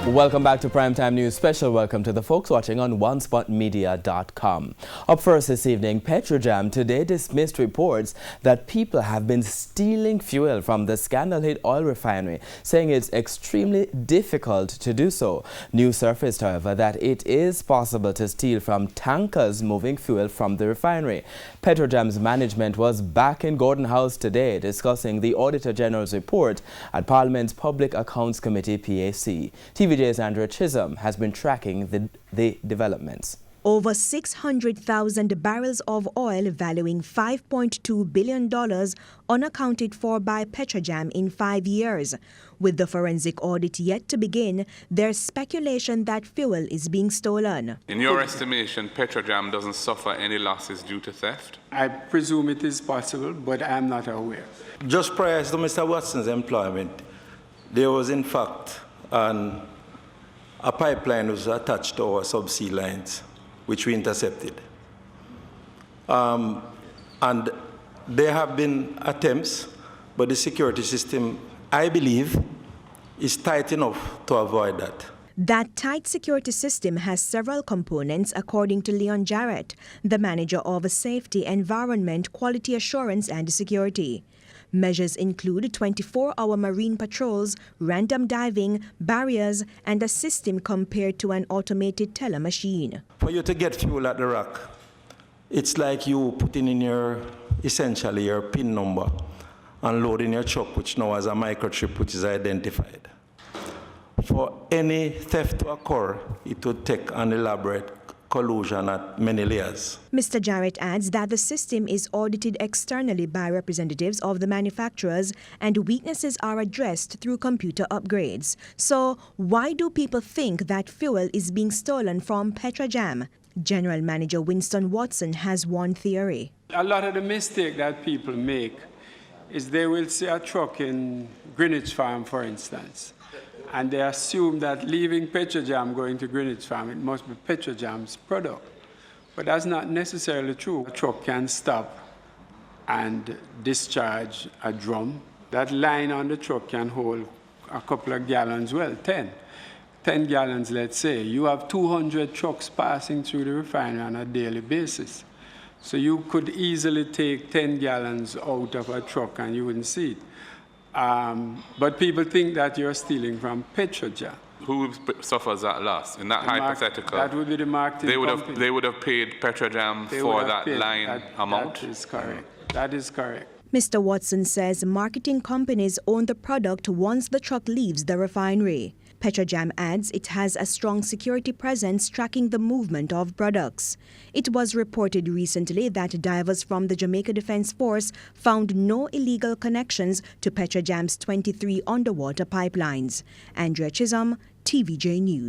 Welcome back to Primetime News. Special welcome to the folks watching on onespotmedia.com. Up first this evening, PETROJAM today dismissed reports that people have been stealing fuel from the scandal-hit oil refinery, saying it's extremely difficult to do so. News surfaced, however, that it is possible to steal from tankers moving fuel from the refinery. PETROJAM's management was back in Gordon House today discussing the Auditor General's report at Parliament's Public Accounts Committee PAC. TVJ's Andrea Chisholm has been tracking the developments. Over 600,000 barrels of oil valuing $5.2 billion unaccounted for by PETROJAM in 5 years. With the forensic audit yet to begin, there's speculation that fuel is being stolen. In your estimation, PETROJAM doesn't suffer any losses due to theft? I presume it is possible, but I am not aware. Just prior to Mr. Watson's employment, there was in fact a pipeline was attached to our subsea lines, which we intercepted. And there have been attempts, but the security system, I believe, is tight enough to avoid that. That tight security system has several components, according to Leon Jarrett, the manager of Safety, Environment, Quality Assurance and Security. Measures include 24-hour marine patrols, random diving, barriers, and a system compared to an automated teller machine. For you to get fuel at the rack, it's like you putting in essentially your PIN number and loading your truck, which now has a microchip which is identified. For any theft to occur, it would take an elaborate collusion at many layers. Mr. Jarrett adds that the system is audited externally by representatives of the manufacturers and weaknesses are addressed through computer upgrades. So why do people think that fuel is being stolen from PETROJAM? General Manager Winston Watson has one theory. A lot of the mistake that people make is they will see a truck in Greenwich Farm, for instance, and they assume that leaving PETROJAM going to Greenwich Farm, it must be PETROJAM's product. But that's not necessarily true. A truck can stop and discharge a drum. That line on the truck can hold a couple of gallons, well, 10 gallons, let's say. You have 200 trucks passing through the refinery on a daily basis. So you could easily take 10 gallons out of a truck and you wouldn't see it. But people think that you're stealing from PETROJAM. Who suffers that loss? In that hypothetical, that would be the marketing company. They would have paid PETROJAM for that line amount? That is correct. That is correct. Mr. Watson says marketing companies own the product once the truck leaves the refinery. PETROJAM adds it has a strong security presence tracking the movement of products. It was reported recently that divers from the Jamaica Defense Force found no illegal connections to PETROJAM's 23 underwater pipelines. Andrea Chisholm, TVJ News.